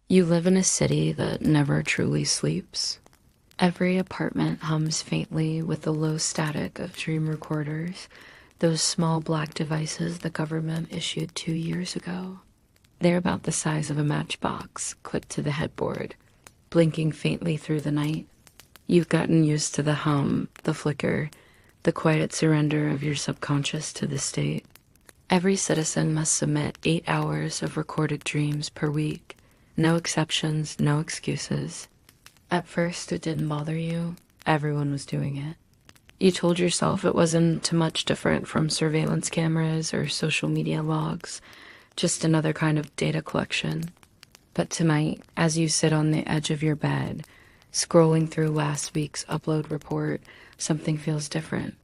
You live in a city that never truly sleeps. Every apartment hums faintly with the low static of dream recorders, those small black devices the government issued 2 years ago. They're about the size of a matchbox, clipped to the headboard, blinking faintly through the night. You've gotten used to the hum, the flicker, the quiet surrender of your subconscious to the state. Every citizen must submit 8 hours of recorded dreams per week. No exceptions, no excuses. At first, it didn't bother you. Everyone was doing it. You told yourself it wasn't too much different from surveillance cameras or social media logs, just another kind of data collection. But tonight, as you sit on the edge of your bed, scrolling through last week's upload report, something feels different.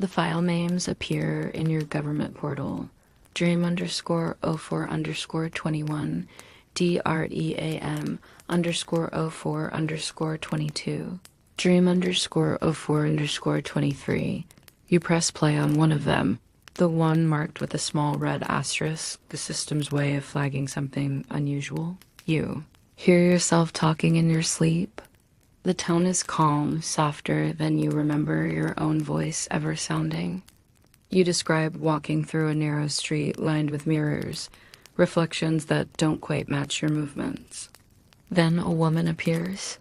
The file names appear in your government portal. Dream underscore 04 underscore 21, DREAM underscore 04 underscore 22, Dream underscore 04 underscore 23. You press play on one of them, the one marked with a small red asterisk, the system's way of flagging something unusual. You hear yourself talking in your sleep. The tone is calm, softer than you remember your own voice ever sounding. You describe walking through a narrow street lined with mirrors, reflections that don't quite match your movements. Then a woman appears.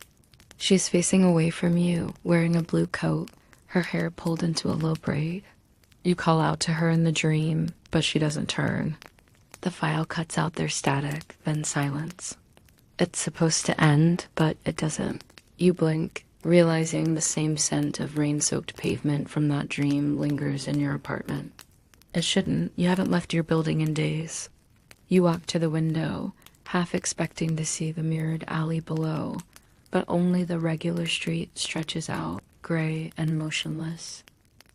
She's facing away from you, wearing a blue coat, her hair pulled into a low braid. You call out to her in the dream, but she doesn't turn. The file cuts out their static, then silence. It's supposed to end, but it doesn't. You blink, realizing the same scent of rain-soaked pavement from that dream lingers in your apartment. It shouldn't. You haven't left your building in days. You walk to the window, half expecting to see the mirrored alley below, but only the regular street stretches out, gray and motionless.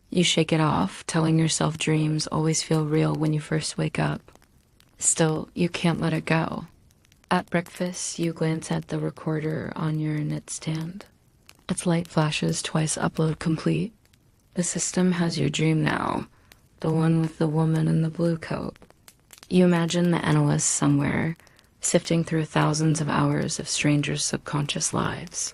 You shake it off, telling yourself dreams always feel real when you first wake up. Still, you can't let it go. At breakfast, you glance at the recorder on your nightstand. Its light flashes twice upload complete. The system has your dream now, the one with the woman in the blue coat. You imagine the analyst somewhere, sifting through thousands of hours of strangers' subconscious lives.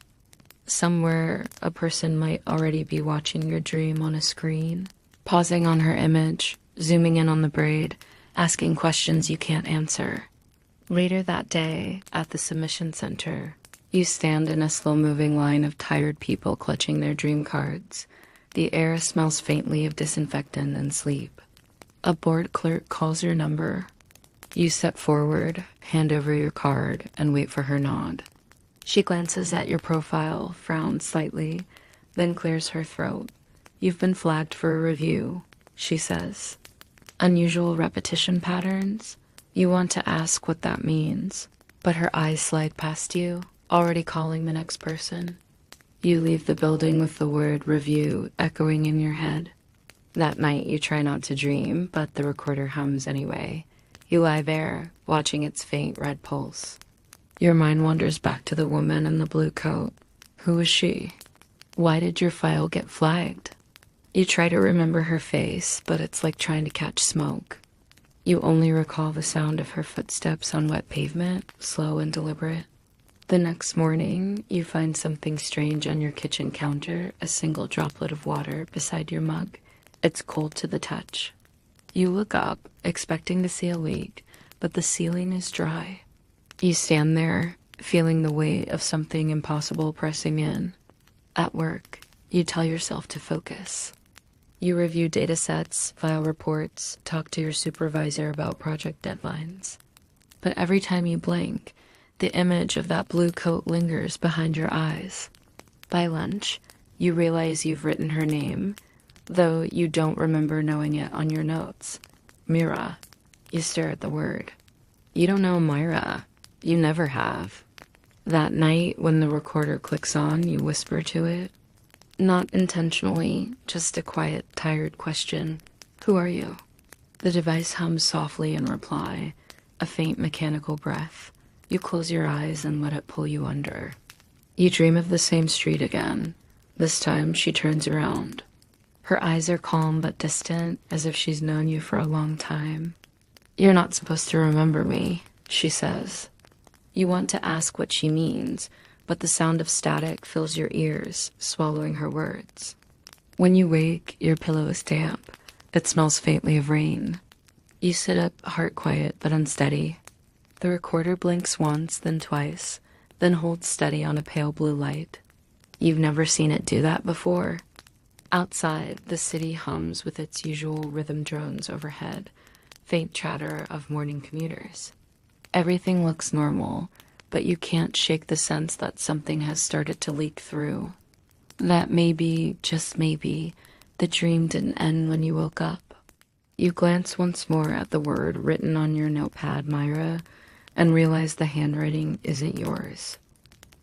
Somewhere, a person might already be watching your dream on a screen, pausing on her image, zooming in on the braid, asking questions you can't answer. Later that day, at the submission center, you stand in a slow-moving line of tired people clutching their dream cards. The air smells faintly of disinfectant and sleep. A board clerk calls your number. You step forward, hand over your card, and wait for her nod. She glances at your profile, frowns slightly, then clears her throat. You've been flagged for a review, she says. Unusual repetition patterns? You want to ask what that means, but her eyes slide past you, already calling the next person. You leave the building with the word review echoing in your head. That night you try not to dream, but the recorder hums anyway. You lie there, watching its faint red pulse. Your mind wanders back to the woman in the blue coat. Who was she? Why did your file get flagged? You try to remember her face, but it's like trying to catch smoke. You only recall the sound of her footsteps on wet pavement, slow and deliberate. The next morning, you find something strange on your kitchen counter, a single droplet of water beside your mug. It's cold to the touch. You look up, expecting to see a leak, but the ceiling is dry. You stand there, feeling the weight of something impossible pressing in. At work, you tell yourself to focus. You review data sets, file reports, talk to your supervisor about project deadlines. But every time you blink, the image of that blue coat lingers behind your eyes. By lunch, you realize you've written her name, though you don't remember knowing it on your notes. Mira. You stare at the word. You don't know Myra. You never have. That night, when the recorder clicks on, you whisper to it. Not intentionally, just a quiet, tired question. Who are you? The device hums softly in reply, a faint mechanical breath. You close your eyes and let it pull you under. You dream of the same street again. This time, she turns around. Her eyes are calm but distant, as if she's known you for a long time. You're not supposed to remember me, she says. You want to ask what she means, but the sound of static fills your ears, swallowing her words. When you wake, your pillow is damp. It smells faintly of rain. You sit up, heart quiet but unsteady. The recorder blinks once, then twice, then holds steady on a pale blue light. You've never seen it do that before. Outside, the city hums with its usual rhythm drones overhead, faint chatter of morning commuters. Everything looks normal, but you can't shake the sense that something has started to leak through. That maybe, just maybe, the dream didn't end when you woke up. You glance once more at the word written on your notepad, Myra, and realize the handwriting isn't yours.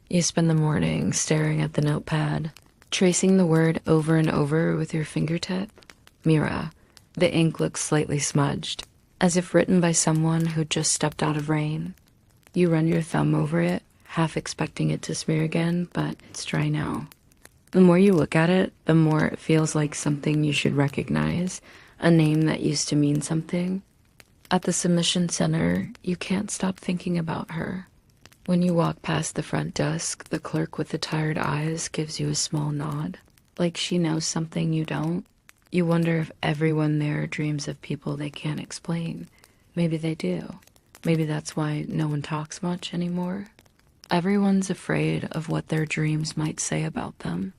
You spend the morning staring at the notepad, tracing the word over and over with your fingertip. Mira. The ink looks slightly smudged, as if written by someone who just stepped out of rain. You run your thumb over it, half expecting it to smear again, but it's dry now. The more you look at it, the more it feels like something you should recognize, a name that used to mean something. At the submission center, you can't stop thinking about her. When you walk past the front desk, the clerk with the tired eyes gives you a small nod, like she knows something you don't. You wonder if everyone there dreams of people they can't explain. Maybe they do. Maybe that's why no one talks much anymore. Everyone's afraid of what their dreams might say about them.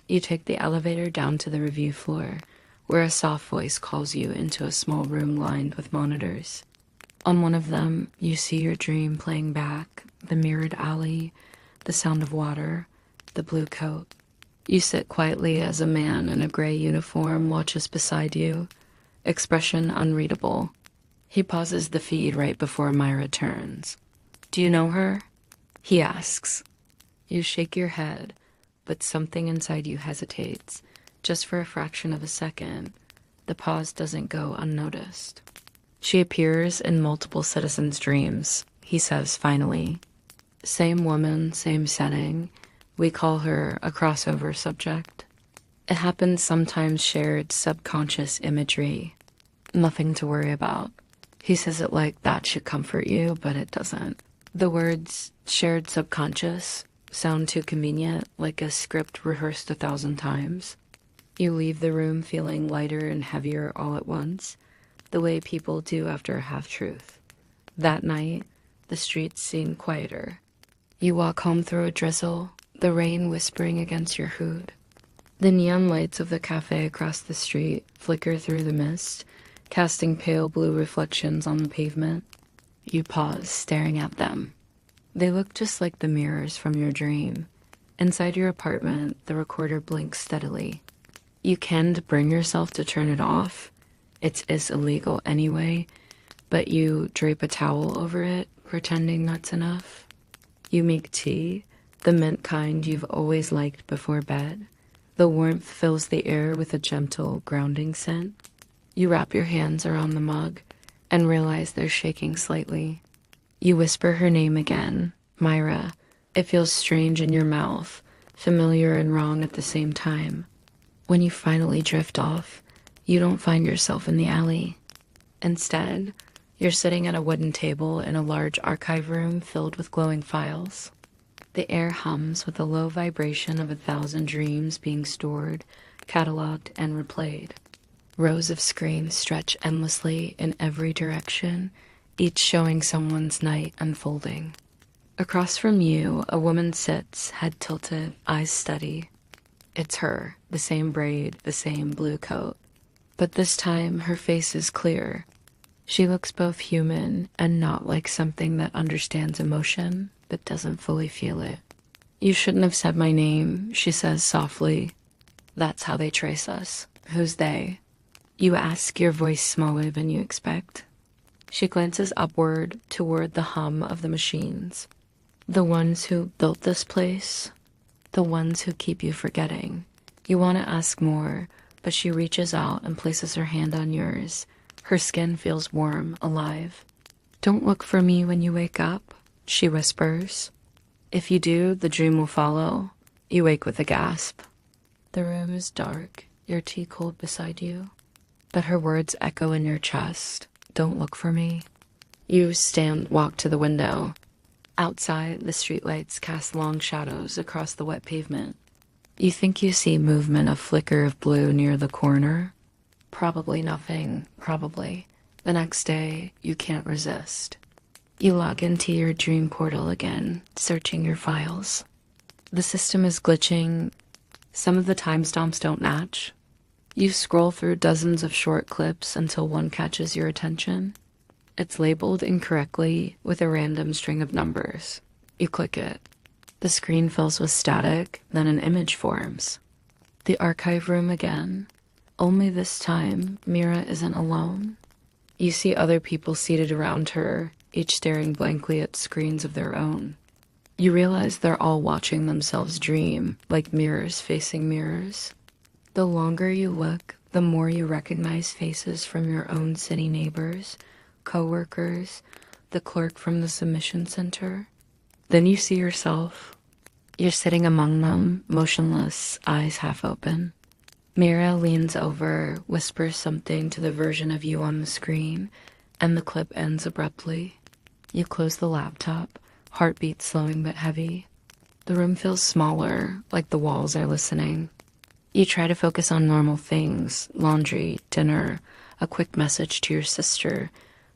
You take the elevator down to the review floor, where a soft voice calls you into a small room lined with monitors. On one of them, you see your dream playing back, the mirrored alley, the sound of water, the blue coat. You sit quietly as a man in a gray uniform watches beside you, expression unreadable. He pauses the feed right before Myra turns. "Do you know her?" he asks. You shake your head, but something inside you hesitates, just for a fraction of a second. The pause doesn't go unnoticed. "She appears in multiple citizens' dreams," he says finally. "Same woman, same setting. We call her a crossover subject. It happens sometimes shared subconscious imagery. Nothing to worry about." He says it like that should comfort you, but it doesn't. The words shared subconscious sound too convenient, like a script rehearsed 1,000 times. You leave the room feeling lighter and heavier all at once, the way people do after a half-truth. That night, the streets seem quieter. You walk home through a drizzle, the rain whispering against your hood. The neon lights of the cafe across the street flicker through the mist, casting pale blue reflections on the pavement. You pause, staring at them. They look just like the mirrors from your dream. Inside your apartment, the recorder blinks steadily. You can't bring yourself to turn it off. It is illegal anyway, but you drape a towel over it, pretending that's enough. You make tea, the mint kind you've always liked before bed. The warmth fills the air with a gentle, grounding scent. You wrap your hands around the mug and realize they're shaking slightly. You whisper her name again, Myra. It feels strange in your mouth, familiar and wrong at the same time. When you finally drift off, you don't find yourself in the alley. Instead, you're sitting at a wooden table in a large archive room filled with glowing files. The air hums with the low vibration of 1,000 dreams being stored, cataloged, and replayed. Rows of screens stretch endlessly in every direction, each showing someone's night unfolding. Across from you, a woman sits, head tilted, eyes steady. It's her, the same braid, the same blue coat. But this time, her face is clear. She looks both human and not like something that understands emotion, but doesn't fully feel it. "You shouldn't have said my name," she says softly. "That's how they trace us." "Who's they?" You ask, your voice smaller than you expect. She glances upward toward the hum of the machines. "The ones who built this place, the ones who keep you forgetting." You want to ask more, but she reaches out and places her hand on yours. Her skin feels warm, alive. "Don't look for me when you wake up," she whispers. "If you do, the dream will follow." You wake with a gasp. The room is dark, your tea cold beside you. But her words echo in your chest. "Don't look for me." You walk to the window. Outside, the streetlights cast long shadows across the wet pavement. You think you see movement, a flicker of blue near the corner. Probably nothing, probably. The next day, you can't resist. You log into your dream portal again, searching your files. The system is glitching. Some of the timestamps don't match. You scroll through dozens of short clips until one catches your attention. It's labeled incorrectly with a random string of numbers. You click it. The screen fills with static, then an image forms. The archive room again. Only this time, Mira isn't alone. You see other people seated around her, each staring blankly at screens of their own. You realize they're all watching themselves dream, like mirrors facing mirrors. The longer you look, the more you recognize faces from your own city neighbors, co-workers, the clerk from the submission center. Then you see yourself. You're sitting among them, motionless, eyes half open. Mira leans over, whispers something to the version of you on the screen, and the clip ends abruptly. You close the laptop, heartbeat slowing but heavy. The room feels smaller, like the walls are listening. You try to focus on normal things, laundry, dinner, a quick message to your sister,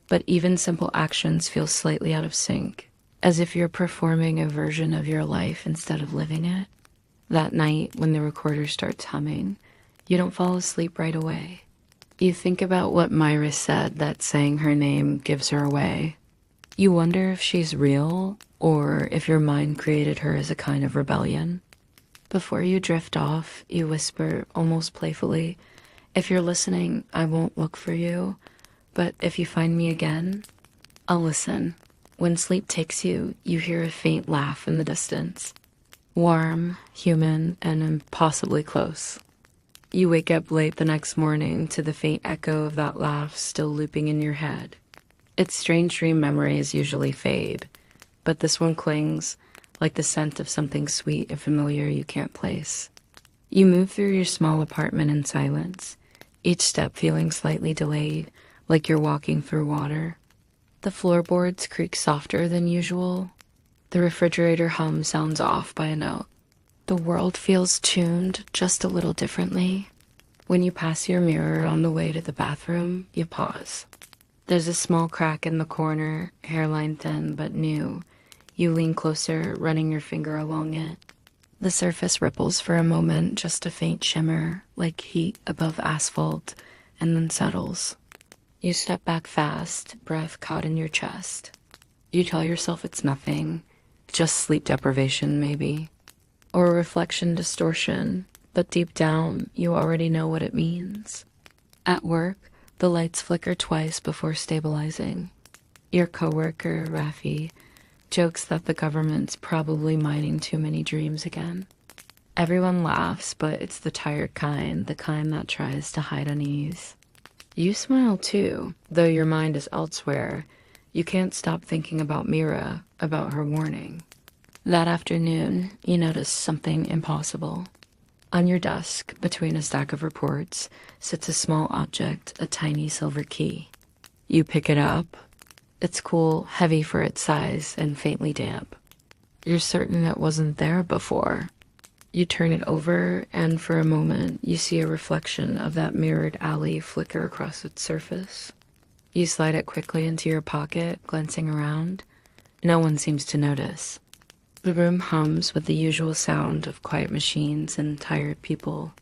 but even simple actions feel slightly out of sync, as if you're performing a version of your life instead of living it. That night, when the recorder starts humming, you don't fall asleep right away. You think about what Myra said, that saying her name gives her away. You wonder if she's real, or if your mind created her as a kind of rebellion. Before you drift off, you whisper, almost playfully, "If you're listening, I won't look for you, but if you find me again, I'll listen." When sleep takes you, you hear a faint laugh in the distance. Warm, human, and impossibly close. You wake up late the next morning to the faint echo of that laugh still looping in your head. Its strange dream memories usually fade, but this one clings, like the scent of something sweet and familiar you can't place. You move through your small apartment in silence, each step feeling slightly delayed, like you're walking through water. The floorboards creak softer than usual. The refrigerator hum sounds off by a note. The world feels tuned just a little differently. When you pass your mirror on the way to the bathroom, you pause. There's a small crack in the corner, hairline thin but new. You lean closer, running your finger along it. The surface ripples for a moment, just a faint shimmer, like heat above asphalt, and then settles. You step back fast, breath caught in your chest. You tell yourself it's nothing, just sleep deprivation maybe, or a reflection distortion, but deep down, you already know what it means. At work, the lights flicker twice before stabilizing. Your coworker, Rafi, jokes that the government's probably mining too many dreams again. Everyone laughs, but it's the tired kind, the kind that tries to hide unease. You smile too, though your mind is elsewhere. You can't stop thinking about Mira, about her warning. That afternoon, you notice something impossible. On your desk, between a stack of reports, sits a small object, a tiny silver key. You pick it up. It's cool, heavy for its size, and faintly damp. You're certain it wasn't there before. You turn it over, and for a moment, you see a reflection of that mirrored alley flicker across its surface. You slide it quickly into your pocket, glancing around. No one seems to notice. The room hums with the usual sound of quiet machines and tired people.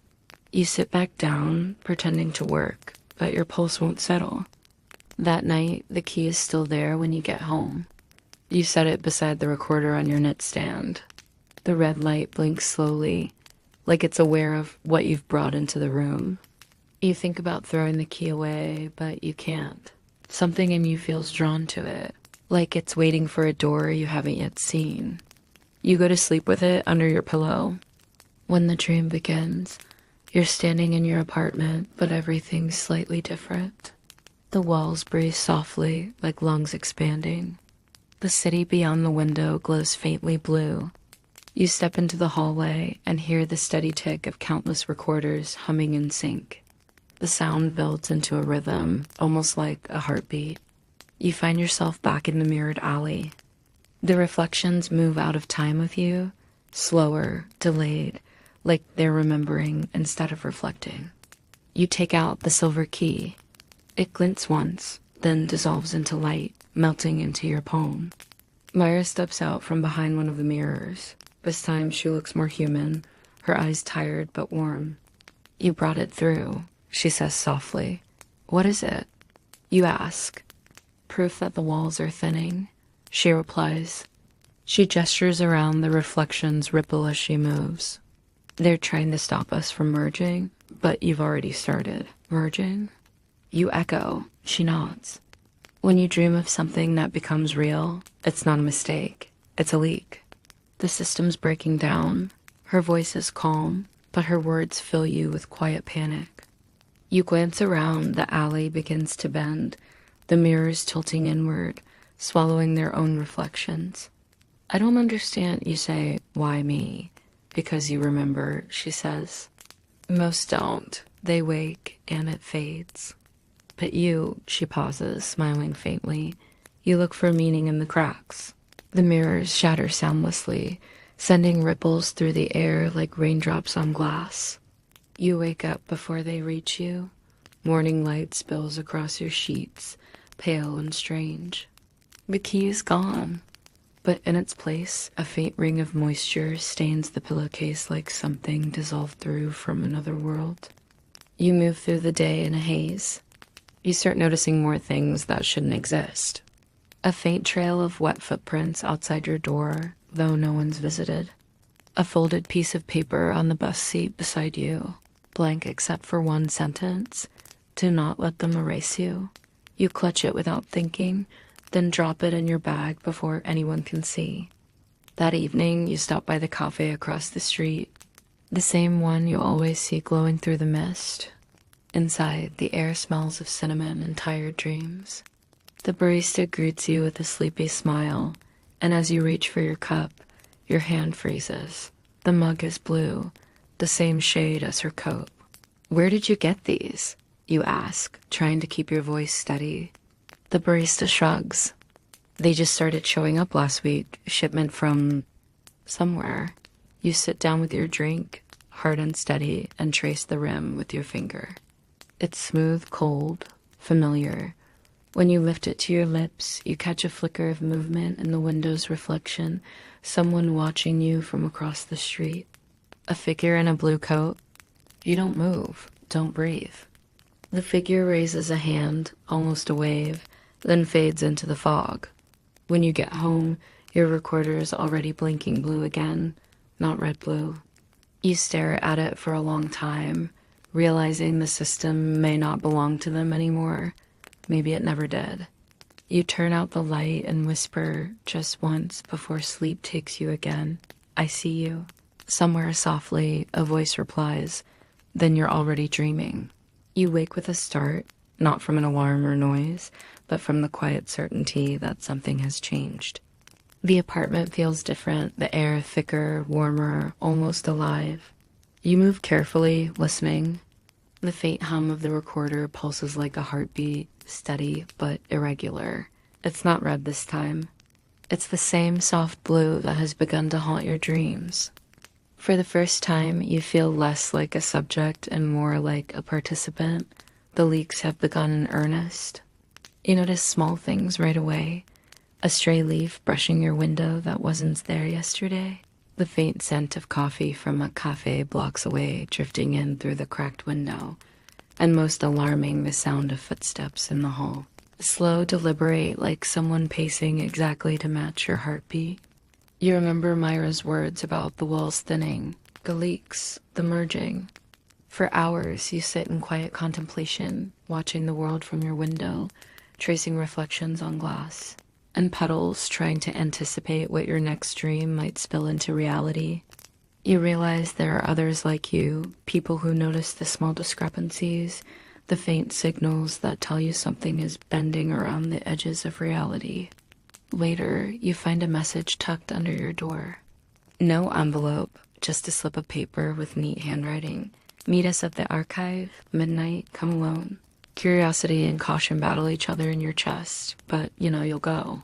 You sit back down, pretending to work, but your pulse won't settle. That night, the key is still there when you get home. You set it beside the recorder on your nightstand. The red light blinks slowly, like it's aware of what you've brought into the room. You think about throwing the key away, but you can't. Something in you feels drawn to it, like it's waiting for a door you haven't yet seen. You go to sleep with it under your pillow. When the dream begins, you're standing in your apartment, but everything's slightly different. The walls breathe softly, like lungs expanding. The city beyond the window glows faintly blue. You step into the hallway and hear the steady tick of countless recorders humming in sync. The sound builds into a rhythm, almost like a heartbeat. You find yourself back in the mirrored alley. The reflections move out of time with you, slower, delayed, like they're remembering instead of reflecting. You take out the silver key. It glints once, then dissolves into light, melting into your palm. Myra steps out from behind one of the mirrors. This time she looks more human, her eyes tired but warm. You brought it through, she says softly. What is it? You ask. Proof that the walls are thinning, she replies. She gestures around, the reflections ripple as she moves. They're trying to stop us from merging, but you've already started. Merging? You echo. She nods. When you dream of something that becomes real, it's not a mistake. It's a leak. The system's breaking down. Her voice is calm, but her words fill you with quiet panic. You glance around, the alley begins to bend, the mirrors tilting inward, swallowing their own reflections. I don't understand, you say. Why me? Because you remember, she says. Most don't. They wake, and it fades. But you, she pauses, smiling faintly. You look for meaning in the cracks. The mirrors shatter soundlessly, sending ripples through the air like raindrops on glass. You wake up before they reach you. Morning light spills across your sheets, pale and strange. The key is gone, but in its place, a faint ring of moisture stains the pillowcase like something dissolved through from another world. You move through the day in a haze. You start noticing more things that shouldn't exist. A faint trail of wet footprints outside your door, though no one's visited. A folded piece of paper on the bus seat beside you, blank except for one sentence. Do not let them erase you. You clutch it without thinking, then drop it in your bag before anyone can see. That evening, you stop by the cafe across the street, the same one you always see glowing through the mist. Inside, the air smells of cinnamon and tired dreams. The barista greets you with a sleepy smile, and as you reach for your cup, your hand freezes. The mug is blue, the same shade as her coat. Where did you get these? You ask, trying to keep your voice steady. The barista shrugs. They just started showing up last week, shipment from somewhere. You sit down with your drink, hard and steady, and trace the rim with your finger. It's smooth, cold, familiar. When you lift it to your lips, you catch a flicker of movement in the window's reflection, someone watching you from across the street. A figure in a blue coat. You don't move, don't breathe. The figure raises a hand, almost a wave, then fades into the fog. When you get home, your recorder is already blinking blue again, not red-blue. You stare at it for a long time, realizing the system may not belong to them anymore. Maybe it never did. You turn out the light and whisper just once before sleep takes you again. I see you. Somewhere softly, a voice replies. Then you're already dreaming. You wake with a start, not from an alarm or noise, but from the quiet certainty that something has changed. The apartment feels different, the air thicker, warmer, almost alive. You move carefully, listening. The faint hum of the recorder pulses like a heartbeat, steady but irregular. It's not red this time. It's the same soft blue that has begun to haunt your dreams. For the first time, you feel less like a subject and more like a participant. The leaks have begun in earnest. You notice small things right away. A stray leaf brushing your window that wasn't there yesterday. The faint scent of coffee from a cafe blocks away, drifting in through the cracked window. And most alarming, the sound of footsteps in the hall. Slow, deliberate, like someone pacing exactly to match your heartbeat. You remember Myra's words about the walls thinning, the leaks, the merging. For hours, you sit in quiet contemplation, watching the world from your window, tracing reflections on glass, and puddles trying to anticipate what your next dream might spill into reality. You realize there are others like you, people who notice the small discrepancies, the faint signals that tell you something is bending around the edges of reality. Later, you find a message tucked under your door. No envelope, just a slip of paper with neat handwriting. Meet us at the archive, midnight, come alone. Curiosity and caution battle each other in your chest, but you'll go.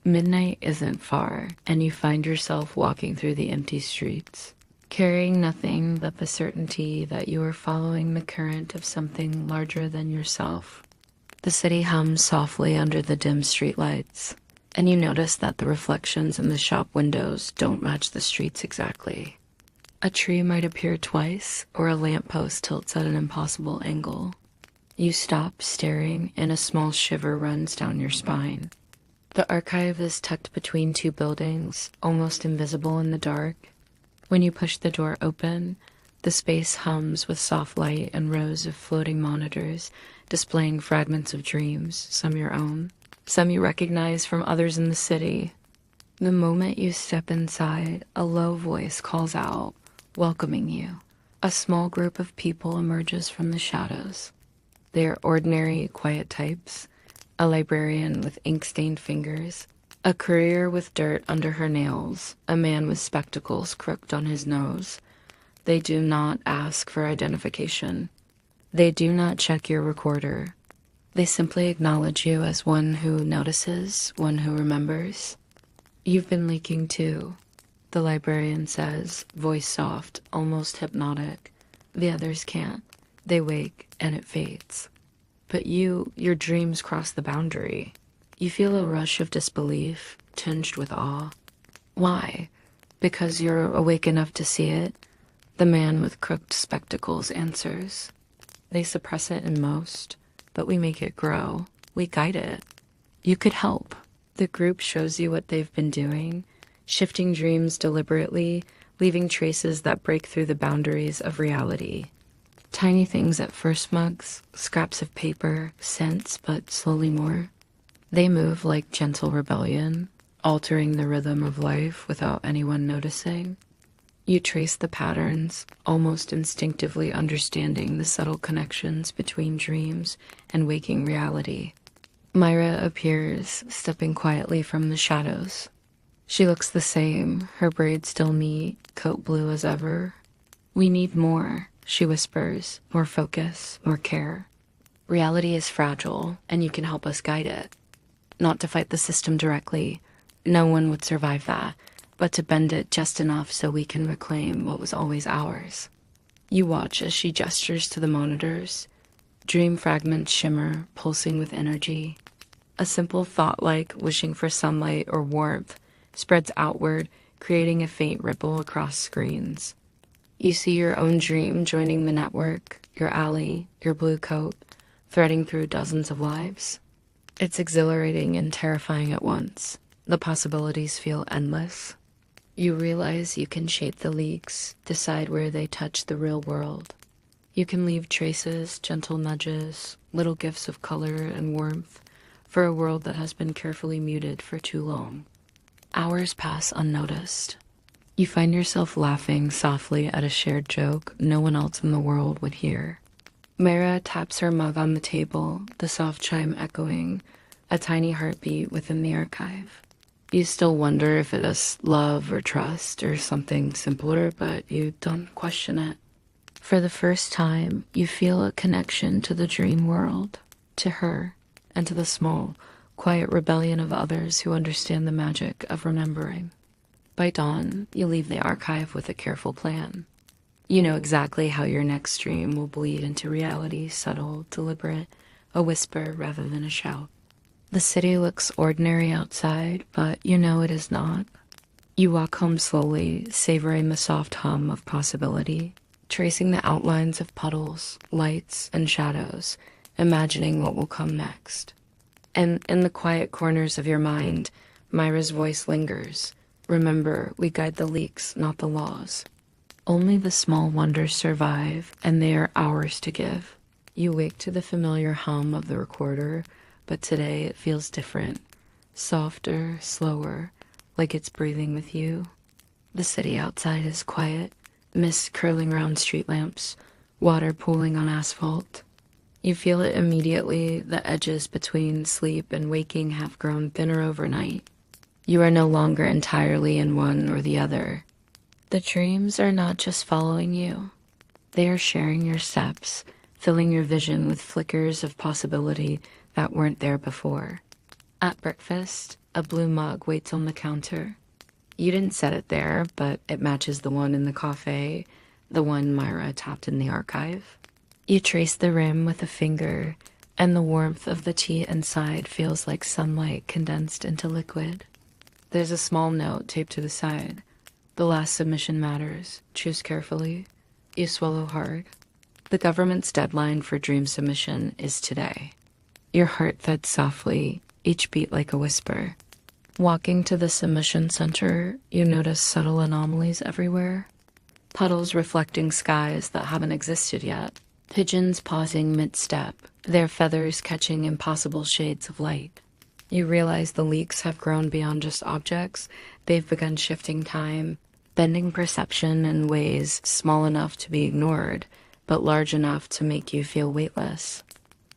Midnight isn't far, and you find yourself walking through the empty streets, carrying nothing but the certainty that you are following the current of something larger than yourself. The city hums softly under the dim streetlights, and you notice that the reflections in the shop windows don't match the streets exactly. A tree might appear twice, or a lamppost tilts at an impossible angle. You stop staring, and a small shiver runs down your spine. The archive is tucked between two buildings, almost invisible in the dark. When you push the door open, the space hums with soft light and rows of floating monitors displaying fragments of dreams, some your own, some you recognize from others in the city. The moment you step inside, a low voice calls out, welcoming you. A small group of people emerges from the shadows. They are ordinary, quiet types. A librarian with ink-stained fingers, a courier with dirt under her nails, a man with spectacles crooked on his nose. They do not ask for identification. They do not check your recorder. They simply acknowledge you as one who notices, one who remembers. You've been leaking too, the librarian says, voice soft, almost hypnotic. The others can't. They wake, and it fades. But your dreams cross the boundary. You feel a rush of disbelief, tinged with awe. Why? Because you're awake enough to see it? The man with crooked spectacles answers. They suppress it in most, but we make it grow. We guide it. You could help. The group shows you what they've been doing, shifting dreams deliberately, leaving traces that break through the boundaries of reality. Tiny things at first, mugs, scraps of paper, scents, but slowly more. They move like gentle rebellion, altering the rhythm of life without anyone noticing. You trace the patterns, almost instinctively understanding the subtle connections between dreams and waking reality. Myra appears, stepping quietly from the shadows. She looks the same, her braids still neat, coat blue as ever. We need more, she whispers, more focus, more care. Reality is fragile, and you can help us guide it. Not to fight the system directly, no one would survive that, but to bend it just enough so we can reclaim what was always ours. You watch as she gestures to the monitors. Dream fragments shimmer, pulsing with energy. A simple thought like wishing for sunlight or warmth spreads outward, creating a faint ripple across screens. You see your own dream joining the network, your alley, your blue coat, threading through dozens of lives. It's exhilarating and terrifying at once. The possibilities feel endless. You realize you can shape the leaks, decide where they touch the real world. You can leave traces, gentle nudges, little gifts of color and warmth for a world that has been carefully muted for too long. Hours pass unnoticed. You find yourself laughing softly at a shared joke no one else in the world would hear. Mara taps her mug on the table, the soft chime echoing, a tiny heartbeat within the archive. You still wonder if it is love or trust or something simpler, but you don't question it. For the first time, you feel a connection to the dream world, to her, and to the small, quiet rebellion of others who understand the magic of remembering. By dawn, you leave the archive with a careful plan. You know exactly how your next dream will bleed into reality, subtle, deliberate, a whisper rather than a shout. The city looks ordinary outside, but you know it is not. You walk home slowly, savoring the soft hum of possibility, tracing the outlines of puddles, lights, and shadows, imagining what will come next. And in the quiet corners of your mind, Myra's voice lingers. Remember, we guide the leaks, not the laws. Only the small wonders survive, and they are ours to give. You wake to the familiar hum of the recorder, but today it feels different. Softer, slower, like it's breathing with you. The city outside is quiet, mist curling around street lamps, water pooling on asphalt. You feel it immediately, the edges between sleep and waking have grown thinner overnight. You are no longer entirely in one or the other. The dreams are not just following you. They are sharing your steps, filling your vision with flickers of possibility that weren't there before. At breakfast, A blue mug waits on the counter. You didn't set it there, but it matches the one in the cafe, the one Myra tapped in the archive. You trace the rim with a finger, and the warmth of the tea inside feels like sunlight condensed into liquid. There's a small note taped to the side. The last submission matters. Choose carefully. You swallow hard. The government's deadline for dream submission is today. Your heart thuds softly, each beat like a whisper. Walking to the submission center, you notice subtle anomalies everywhere. Puddles reflecting skies that haven't existed yet. Pigeons pausing mid-step, their feathers catching impossible shades of light. You realize the leaks have grown beyond just objects. They've begun shifting time, bending perception in ways small enough to be ignored, but large enough to make you feel weightless.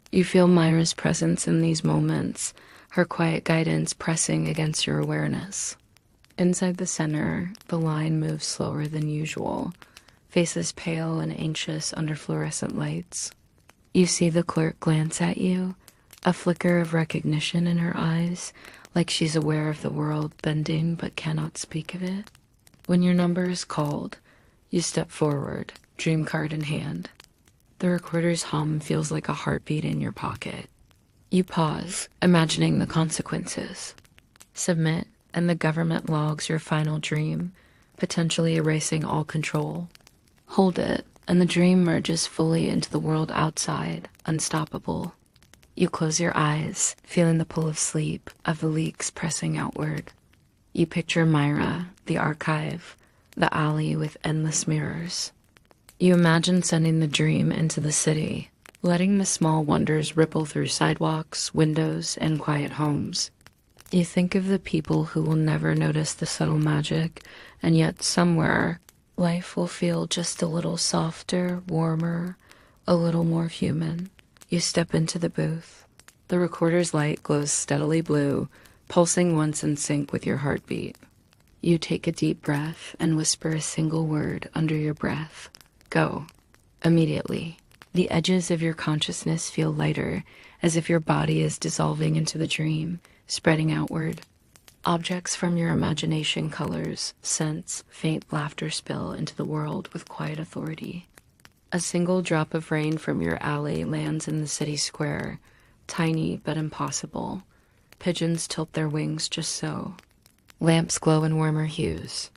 You feel Myra's presence in these moments, her quiet guidance pressing against your awareness. Inside the center, the line moves slower than usual, faces pale and anxious under fluorescent lights. You see the clerk glance at you, a flicker of recognition in her eyes, like she's aware of the world bending but cannot speak of it. When your number is called, you step forward, dream card in hand. The recorder's hum feels like a heartbeat in your pocket. You pause, imagining the consequences. Submit, and the government logs your final dream, potentially erasing all control. Hold it, and the dream merges fully into the world outside, unstoppable. You close your eyes, feeling the pull of sleep, of the leaks pressing outward. You picture Myra, the archive, the alley with endless mirrors. You imagine sending the dream into the city, letting the small wonders ripple through sidewalks, windows, and quiet homes. You think of the people who will never notice the subtle magic, and yet somewhere, life will feel just a little softer, warmer, a little more human. You step into the booth. The recorder's light glows steadily blue, pulsing once in sync with your heartbeat. You take a deep breath and whisper a single word under your breath. Go. Immediately, the edges of your consciousness feel lighter, as if your body is dissolving into the dream, spreading outward. Objects from your imagination colors, scents, faint laughter spill into the world with quiet authority. A single drop of rain from your alley lands in the city square, tiny but impossible. Pigeons tilt their wings just so. Lamps glow in warmer hues.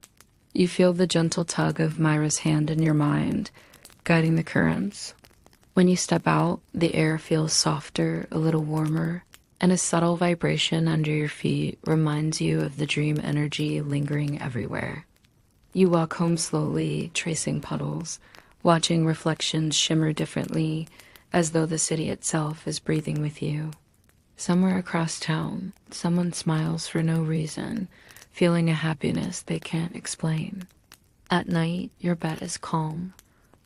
You feel the gentle tug of Myra's hand in your mind, guiding the currents. When you step out, the air feels softer, a little warmer, and a subtle vibration under your feet reminds you of the dream energy lingering everywhere. You walk home slowly, tracing puddles, watching reflections shimmer differently, as though the city itself is breathing with you. Somewhere across town, someone smiles for no reason, feeling a happiness they can't explain. At night, your bed is calm.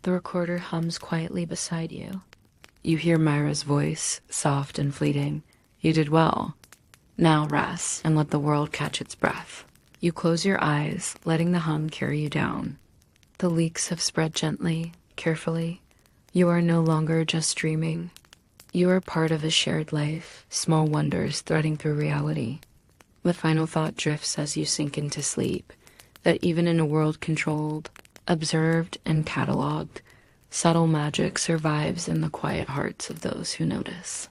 The recorder hums quietly beside you. You hear Myra's voice, soft and fleeting. You did well. Now rest and let the world catch its breath. You close your eyes, letting the hum carry you down. The leaks have spread gently, carefully. You are no longer just dreaming. You are part of a shared life, small wonders threading through reality. The final thought drifts as you sink into sleep, that even in a world controlled, observed, and catalogued, subtle magic survives in the quiet hearts of those who notice.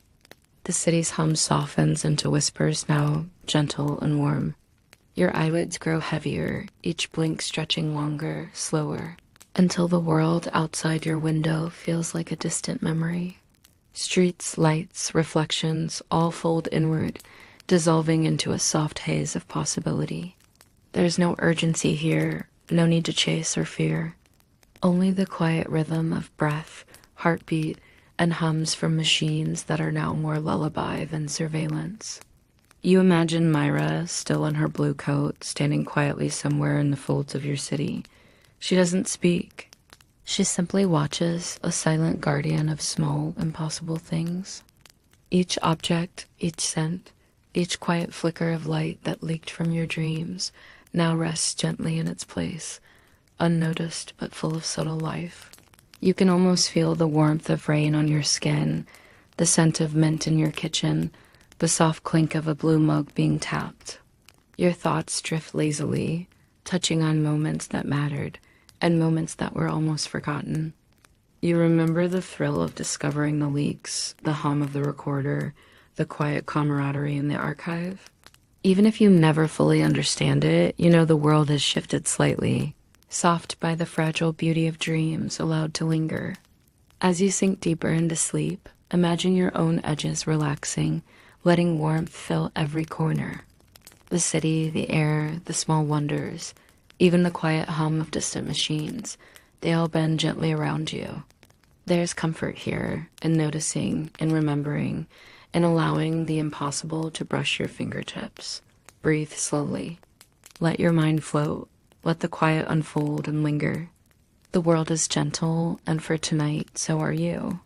The city's hum softens into whispers now, gentle and warm. Your eyelids grow heavier, each blink stretching longer, slower, until the world outside your window feels like a distant memory. Streets, lights, reflections, all fold inward, dissolving into a soft haze of possibility. There's no urgency here, no need to chase or fear. Only the quiet rhythm of breath, heartbeat, and hums from machines that are now more lullaby than surveillance. You imagine Myra, still in her blue coat, standing quietly somewhere in the folds of your city. She doesn't speak. She simply watches, a silent guardian of small, impossible things. Each object, each scent, each quiet flicker of light that leaked from your dreams now rests gently in its place, unnoticed but full of subtle life. You can almost feel the warmth of rain on your skin, the scent of mint in your kitchen, the soft clink of a blue mug being tapped. Your thoughts drift lazily, touching on moments that mattered and moments that were almost forgotten. You remember the thrill of discovering the leaks, the hum of the recorder, the quiet camaraderie in the archive. Even if you never fully understand it, you know the world has shifted slightly, soft by the fragile beauty of dreams allowed to linger. As you sink deeper into sleep, imagine your own edges relaxing, letting warmth fill every corner. The city, the air, the small wonders, even the quiet hum of distant machines, they all bend gently around you. There's comfort here in noticing and remembering and allowing the impossible to brush your fingertips. Breathe slowly. Let your mind float. Let the quiet unfold and linger. The world is gentle, and for tonight, so are you.